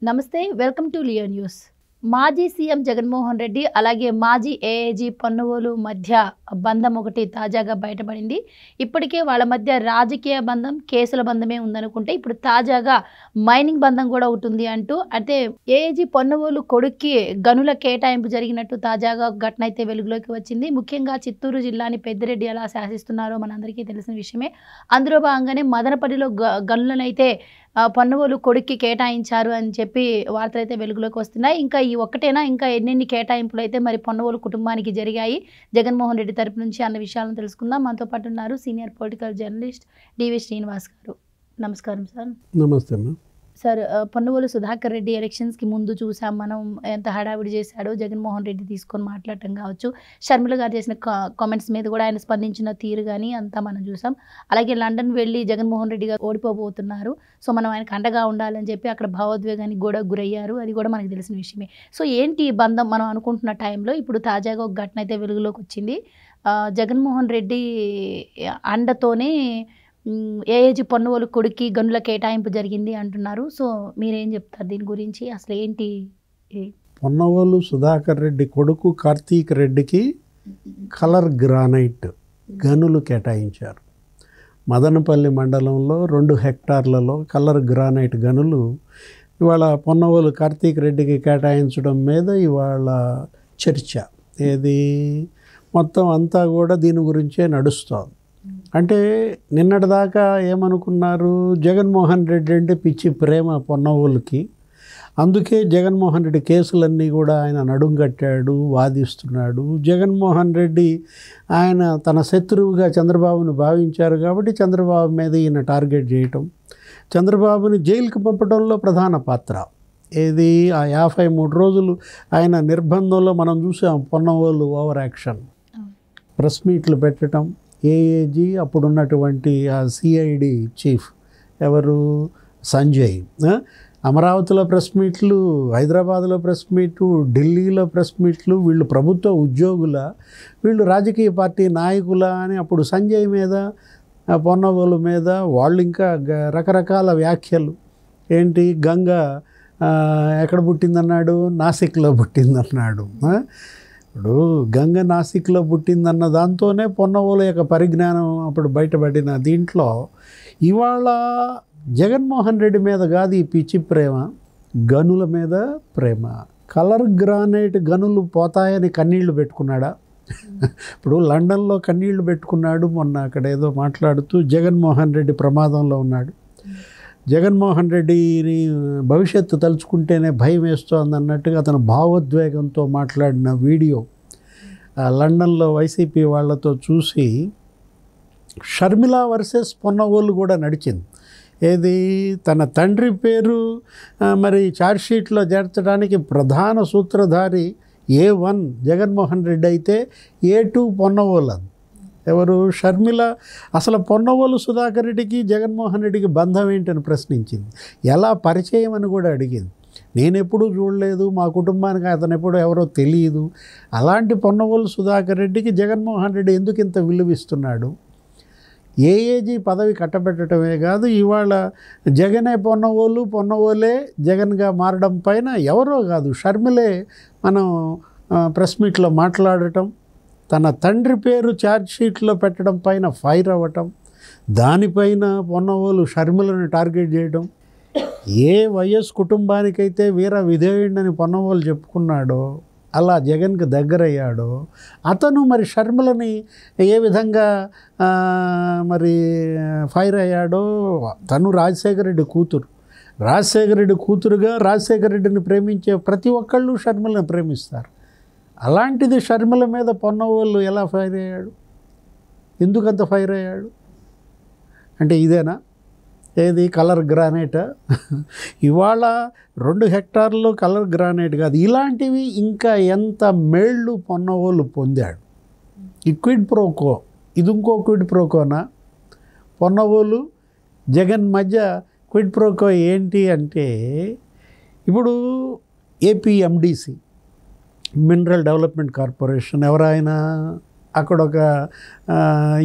నమస్తే welcome to Leo news. మాజీ CM Jaganmohan Reddy అలాగే మాజీ ఏఏజీ పొన్నవోలు మధ్య బంధం ఒకటి తాజాగా బయటపడింది. ఇప్పటికే వాళ్ళ మధ్య రాజకీయ బంధం, కేసుల బంధమే ఉందనుకుంటే ఇప్పుడు తాజాగా మైనింగ్ బంధం కూడా ఒకటి ఉంది అంటూ, అంటే ఏఏజీ పొన్నవోలు కొడుక్కి గనుల కేటాయింపు జరిగినట్టు తాజాగా ఘటన అయితే వెలుగులోకి వచ్చింది. ముఖ్యంగా చిత్తూరు జిల్లాని పెద్దిరెడ్డి ఎలా శాసిస్తున్నారో మనందరికీ తెలిసిన విషయమే. అందులో భాగంగానే మదనపల్లిలో గనులనైతే పొన్నవోలు కొడుక్కి కేటాయించారు అని చెప్పి వార్తలు అయితే వెలుగులోకి వస్తున్నాయి. ఇంకా ఈ ఒక్కటేనా, ఇంకా ఎన్నెన్ని కేటాయింపులు అయితే మరి పొన్నవోలు కుటుంబానికి జరిగాయి జగన్మోహన్ రెడ్డి తరపు నుంచి అన్న విషయాలను తెలుసుకుందాం. మనతో పాటు ఉన్నారు సీనియర్ పొలిటికల్ జర్నలిస్ట్ డివి శ్రీనివాస్ గారు. నమస్కారం సార్. నమస్తే అమ్మా. సార్, పొన్నవోలు సుధాకర్ రెడ్డి ఎలక్షన్స్కి ముందు చూసాం మనం ఎంత హడావిడి చేశాడో. జగన్మోహన్ రెడ్డి తీసుకొని మాట్లాడటం కావచ్చు, షర్మిల గారు చేసిన కామెంట్స్ మీద కూడా ఆయన స్పందించిన తీరు కానీ అంతా మనం చూసాం. అలాగే లండన్ వెళ్ళి జగన్మోహన్ రెడ్డి గారు ఓడిపోబోతున్నారు, సో మనం ఆయనకు అండగా ఉండాలని చెప్పి అక్కడ భావోద్వేగానికి కూడా గురయ్యారు, అది కూడా మనకు తెలిసిన విషయమే. సో ఏంటి ఈ బంధం మనం అనుకుంటున్న టైంలో ఇప్పుడు తాజాగా ఒక ఘటన అయితే వెలుగులోకి వచ్చింది. జగన్మోహన్ రెడ్డి అండతోనే ఏఏజీ పొన్నవోలు కొడుక్కి గనుల కేటాయింపు జరిగింది అంటున్నారు. సో మీరేం చెప్తారు దీని గురించి? అసలు ఏంటి? పొన్నవోలు సుధాకర్ రెడ్డి కొడుకు కార్తీక్ రెడ్డికి కలర్ గ్రానైట్ గనులు కేటాయించారు. మదనపల్లి మండలంలో 2 హెక్టార్లలో కలర్ గ్రానైట్ గనులు ఇవాళ పొన్నవోలు కార్తీక్ రెడ్డికి కేటాయించడం మీద ఇవాళ చర్చ. ఏది మొత్తం అంతా కూడా దీని గురించే నడుస్తోంది. అంటే నిన్నటిదాకా ఏమనుకున్నారు, జగన్మోహన్ రెడ్డి అంటే పిచ్చి ప్రేమ పొన్నవోలుకి, అందుకే జగన్మోహన్ రెడ్డి కేసులన్నీ కూడా ఆయన నడుంగట్టాడు, వాదిస్తున్నాడు. జగన్మోహన్ రెడ్డి ఆయన తన శత్రువుగా చంద్రబాబును భావించారు కాబట్టి చంద్రబాబు మీద ఈయన టార్గెట్ చేయటం, చంద్రబాబుని జైలుకి పంపడంలో ప్రధాన పాత్ర. ఏది ఆ 53 రోజులు ఆయన నిర్బంధంలో మనం చూసాం. పొన్నవోలు ఓవర్ యాక్షన్, ప్రెస్ మీట్లు పెట్టడం, ఏఏజీ అప్పుడున్నటువంటి ఆ సిఐడి చీఫ్ ఎవరు సంజయ్, అమరావతిలో ప్రెస్ మీట్లు, హైదరాబాద్లో ప్రెస్ మీట్లు, ఢిల్లీలో ప్రెస్ మీట్లు. వీళ్ళు ప్రభుత్వ ఉద్యోగుల, వీళ్ళు రాజకీయ పార్టీ నాయకుల అని అప్పుడు సంజయ్ మీద, పొన్నవోలు మీద వాళ్ళు ఇంకా రకరకాల వ్యాఖ్యలు. ఏంటి, గంగ ఎక్కడ పుట్టిందన్నాడు, నాసిక్లో పుట్టిందన్నాడు. ఇప్పుడు గంగ నాసిక్లో పుట్టిందన్న దాంతోనే పొన్నవోలు యొక్క పరిజ్ఞానం అప్పుడు బయటపడిన దీంట్లో ఇవాళ జగన్మోహన్ రెడ్డి మీద కాదు ఈ పిచ్చి ప్రేమ, గనుల మీద ప్రేమ. కలర్ గ్రానైట్ గనులు పోతాయని కన్నీళ్లు పెట్టుకున్నాడా? ఇప్పుడు లండన్లో కన్నీళ్లు పెట్టుకున్నాడు మొన్న. అక్కడ ఏదో మాట్లాడుతూ జగన్మోహన్ రెడ్డి ప్రమాదంలో ఉన్నాడు, జగన్మోహన్ రెడ్డిని భవిష్యత్తు తలుచుకుంటేనే భయం వేస్తోంది అన్నట్టుగా అతను భావోద్వేగంతో మాట్లాడిన వీడియో లండన్లో వైసీపీ వాళ్ళతో చూసి షర్మిల వర్సెస్ పొన్నవోలు కూడా నడిచింది. ఏది, తన తండ్రి పేరు మరి ఛార్జ్షీట్లో చేర్చడానికి ప్రధాన సూత్రధారి A1 జగన్మోహన్ రెడ్డి అయితే A2 పొన్నవోలు. ఎవరు? షర్మిల. అసలు పొన్నవోలు సుధాకర్ రెడ్డికి జగన్మోహన్ రెడ్డికి బంధం ఏంటని ప్రశ్నించింది. ఎలా పరిచయం అని కూడా అడిగింది. నేను ఎప్పుడూ చూడలేదు, మా కుటుంబానికి అతను ఎప్పుడూ ఎవరో తెలియదు. అలాంటి పొన్నవోలు సుధాకర్ రెడ్డికి జగన్మోహన్ రెడ్డి ఎందుకు ఇంత విలువిస్తున్నాడు? ఏఏజీ పదవి కట్టబెట్టడమే కాదు, ఇవాళ జగనే పొన్నవోలు, పొన్నవోలే జగన్గా మారడం పైన ఎవరో కాదు షర్మిలే మనం ప్రెస్ మీట్లో మాట్లాడటం, తన తండ్రి పేరు ఛార్జ్షీట్లో పెట్టడం పైన ఫైర్ అవ్వటం, దానిపైన పొన్నవోలు షర్మిలను టార్గెట్ చేయడం. ఏ వైఎస్ కుటుంబానికైతే వీర విధేయుడని పొన్నవోలు చెప్పుకున్నాడో, అలా జగన్కి దగ్గరయ్యాడో, అతను మరి షర్మిలని ఏ విధంగా మరి ఫైర్ అయ్యాడో. తను రాజశేఖర రెడ్డి కూతురు, రాజశేఖర రెడ్డి కూతురుగా రాజశేఖర రెడ్డిని ప్రేమించే ప్రతి ఒక్కళ్ళు షర్మిలను ప్రేమిస్తారు. అలాంటిది షర్మిల మీద పొన్నవోలు ఎలా ఫైర్ అయ్యాడు? ఎందుకంత ఫైర్ అయ్యాడు? అంటే ఇదేనా? ఏది, కలర్ గ్రానైటా? ఇవాళ 2 హెక్టార్లు కలర్ గ్రానైట్ కాదు, ఇలాంటివి ఇంకా ఎంత మేళ్ళు పొన్నవోలు పొందాడు. ఈ క్విడ్ ప్రోకో, ఇది ఇంకో క్విడ్ ప్రోకోనా? పొన్నవోలు జగన్ మధ్య క్విడ్ ప్రోకో ఏంటి అంటే, ఇప్పుడు ఏపీఎండిసి మినరల్ డెవలప్మెంట్ కార్పొరేషన్ ఎవరైనా అక్కడ ఒక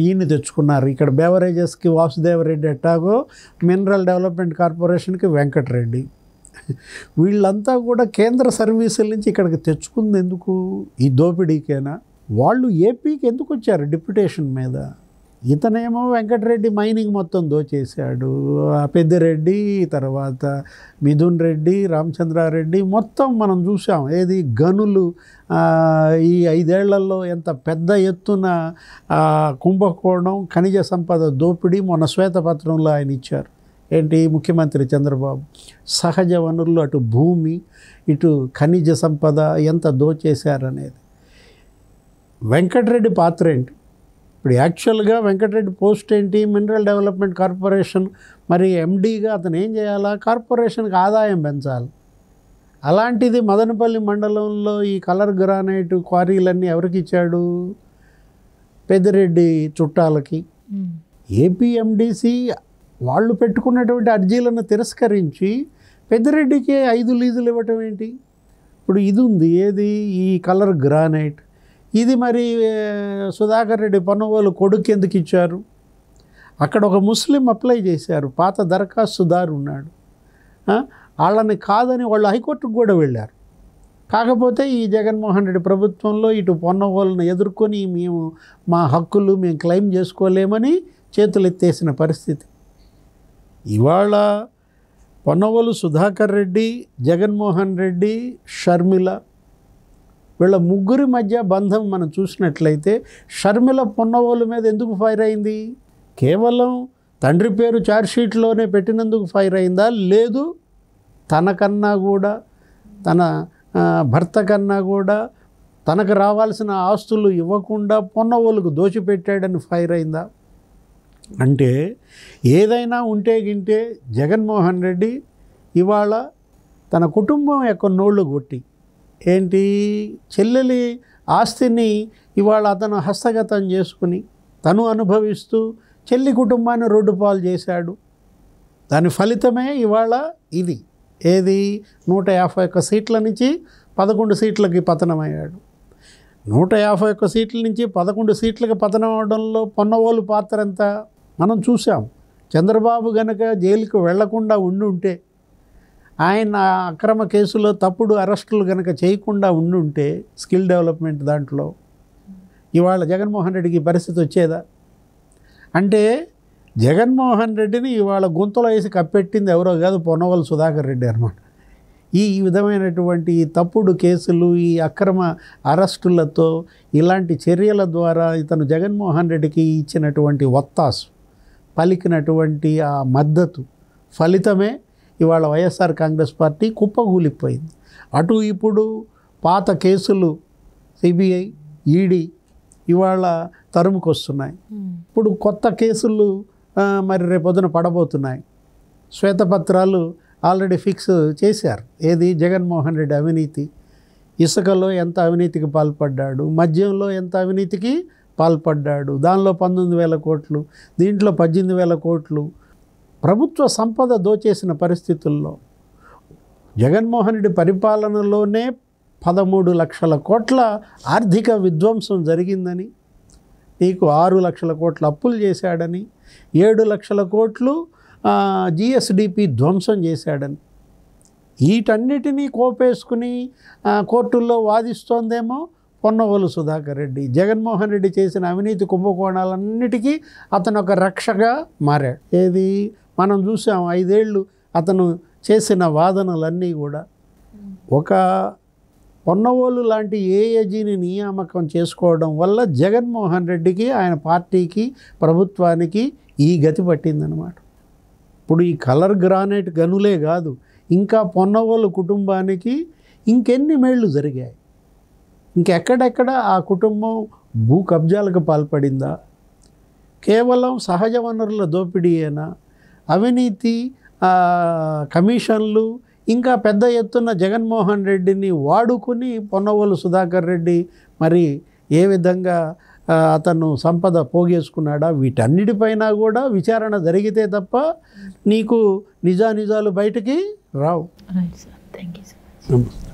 ఈయన్ని తెచ్చుకున్నారు. ఇక్కడ బెవరేజెస్కి వాసుదేవరెడ్డి ఎట్టాగో మినరల్ డెవలప్మెంట్ కార్పొరేషన్కి వెంకటరెడ్డి. వీళ్ళంతా కూడా కేంద్ర సర్వీసుల నుంచి ఇక్కడికి తెచ్చుకుంది ఎందుకు? ఈ దోపిడీకేనా? వాళ్ళు ఏపీకి ఎందుకు వచ్చారు డిప్యుటేషన్ మీద? ఇతనేమో వెంకటరెడ్డి మైనింగ్ మొత్తం దోచేశాడు, పెద్దిరెడ్డి, తర్వాత మిథున్ రెడ్డి, రామచంద్రారెడ్డి మొత్తం మనం చూసాం. ఏది గనులు ఈ 5 ఏళ్లలో ఎంత పెద్ద ఎత్తున కుంభకోణం, ఖనిజ సంపద దోపిడీ మొన్న శ్వేతపత్రంలో ఆయన ఇచ్చారు. ఏంటి? ముఖ్యమంత్రి చంద్రబాబు సహజ వనరులు, అటు భూమి, ఇటు ఖనిజ సంపద ఎంత దోచేశారనేది. వెంకటరెడ్డి పాత్ర ఏంటి? ఇప్పుడు యాక్చువల్గా వెంకటరెడ్డి పోస్ట్ ఏంటి? మినరల్ డెవలప్మెంట్ కార్పొరేషన్ మరి ఎండీగా అతను ఏం చేయాలా? కార్పొరేషన్కి ఆదాయం పెంచాలి. అలాంటిది మదనపల్లి మండలంలో ఈ కలర్ గ్రానైట్ క్వారీలన్నీ ఎవరికి ఇచ్చాడు? పెద్దిరెడ్డి చుట్టాలకి. ఏపీఎండిసి వాళ్ళు పెట్టుకున్నటువంటి అర్జీలను తిరస్కరించి పెద్దిరెడ్డికి 5 లీజులు ఇవ్వటం ఏంటి? ఇప్పుడు ఇది ఉంది, ఏది? ఈ కలర్ గ్రానైట్. ఇది మరి సుధాకర్ రెడ్డి పొన్నవోలు కొడుకు ఎందుకు ఇచ్చారు? అక్కడ ఒక ముస్లిం అప్లై చేశారు, పాత దరఖాస్తుదారు ఉన్నాడు. వాళ్ళని కాదని వాళ్ళు హైకోర్టుకు కూడా వెళ్ళారు. కాకపోతే ఈ జగన్మోహన్ రెడ్డి ప్రభుత్వంలో ఇటు పొన్నవోలను ఎదుర్కొని మేము మా హక్కులు మేము క్లెయిమ్ చేసుకోలేమని చేతులు ఎత్తేసిన పరిస్థితి. ఇవాళ పొన్నవోలు సుధాకర్ రెడ్డి, జగన్మోహన్ రెడ్డి, షర్మిల వీళ్ళ ముగ్గురి మధ్య బంధం మనం చూసినట్లయితే షర్మిల పొన్నవోలు మీద ఎందుకు ఫైర్ అయింది? కేవలం తండ్రి పేరు ఛార్జ్షీట్లోనే పెట్టినందుకు ఫైర్ అయిందా? లేదు, తనకన్నా కూడా, తన భర్త కన్నా కూడా తనకు రావాల్సిన ఆస్తులు ఇవ్వకుండా పొన్నవోలుకు దోచిపెట్టాడని ఫైర్ అయిందా? అంటే ఏదైనా ఉంటే గింటే జగన్మోహన్ రెడ్డి ఇవాళ తన కుటుంబం యొక్క నోళ్ళు కొట్టి ఏంటి చెల్లెలి ఆస్తిని ఇవాళ అతను హస్తగతం చేసుకుని తను అనుభవిస్తూ చెల్లి కుటుంబాన్ని రోడ్డు పాలు చేశాడు. దాని ఫలితమే ఇవాళ ఇది. ఏది? 151 సీట్ల నుంచి 11 సీట్లకి పతనమయ్యాడు. 151 సీట్ల నుంచి 11 సీట్లకి పతనం అవడంలో పొన్నవోలు పాత్ర ఎంత మనం చూసాం. చంద్రబాబు గనక జైలుకు వెళ్లకుండా ఉండుంటే, ఆయన అక్రమ కేసులో తప్పుడు అరెస్టులు కనుక చేయకుండా ఉండుంటే స్కిల్ డెవలప్మెంట్ దాంట్లో ఇవాళ జగన్మోహన్ రెడ్డికి పరిస్థితి వచ్చేదా? అంటే జగన్మోహన్ రెడ్డిని ఇవాళ గుంతలో వేసి కప్పెట్టింది ఎవరో కాదు, పొన్నవోలు సుధాకర్ రెడ్డి అన్నమాట. ఈ విధమైనటువంటి తప్పుడు కేసులు, ఈ అక్రమ అరెస్టులతో, ఇలాంటి చర్యల ద్వారా ఇతను జగన్మోహన్ రెడ్డికి ఇచ్చినటువంటి ఒత్తాసు, పలికినటువంటి ఆ మద్దతు ఫలితమే ఇవాళ వైఎస్ఆర్ కాంగ్రెస్ పార్టీ కుప్పగూలిపోయింది. అటు ఇప్పుడు పాత కేసులు సిబిఐ, ఈడీ ఇవాళ తరుముకొస్తున్నాయి. ఇప్పుడు కొత్త కేసులు మరి రేపొద్దున పడబోతున్నాయి. శ్వేతపత్రాలు ఆల్రెడీ ఫిక్స్ చేశారు. ఏది? జగన్మోహన్ రెడ్డి అవినీతి, ఇసుకలో ఎంత అవినీతికి పాల్పడ్డాడు, మద్యంలో ఎంత అవినీతికి పాల్పడ్డాడు, దానిలో 19,000 కోట్లు, దీంట్లో 18,000 కోట్లు ప్రభుత్వ సంపద దోచేసిన పరిస్థితుల్లో జగన్మోహన్ రెడ్డి పరిపాలనలోనే 13 లక్షల కోట్ల ఆర్థిక విధ్వంసం జరిగిందని, నీకు 6 లక్షల కోట్ల అప్పులు చేశాడని, 7 లక్షల కోట్లు జిఎస్డిపి ధ్వంసం చేశాడని, వీటన్నిటినీ కోపేసుకుని కోర్టుల్లో వాదిస్తోందేమో పొన్నవోలు సుధాకర్ రెడ్డి. జగన్మోహన్ రెడ్డి చేసిన అవినీతి కుంభకోణాలన్నిటికీ అతను ఒక రక్షగా మారాడు. ఏది? మనం చూసాం 5 ఏళ్ళు అతను చేసిన వాదనలన్నీ కూడా. ఒక పొన్నవోలు లాంటి ఏఏజీని నియామకం చేసుకోవడం వల్ల జగన్మోహన్ రెడ్డికి, ఆయన పార్టీకి, ప్రభుత్వానికి ఈ గతి పట్టిందనమాట. ఇప్పుడు ఈ కలర్ గ్రానైట్ గనులే కాదు, ఇంకా పొన్నవోలు కుటుంబానికి ఇంకెన్ని మేళ్ళు జరిగాయి? ఇంకెక్కడెక్కడ ఆ కుటుంబం భూ కబ్జాలకు పాల్పడిందా? కేవలం సహజ వనరుల దోపిడీయేనా? అవినీతి, కమిషన్లు, ఇంకా పెద్ద ఎత్తున జగన్మోహన్ రెడ్డిని వాడుకుని పొన్నవోలు సుధాకర్ రెడ్డి మరి ఏ విధంగా అతను సంపద పోగేసుకున్నాడా? వీటన్నిటిపైన కూడా విచారణ జరిగితే తప్ప నీకు నిజానిజాలు బయటికి రావు. Right sir, thank you so much.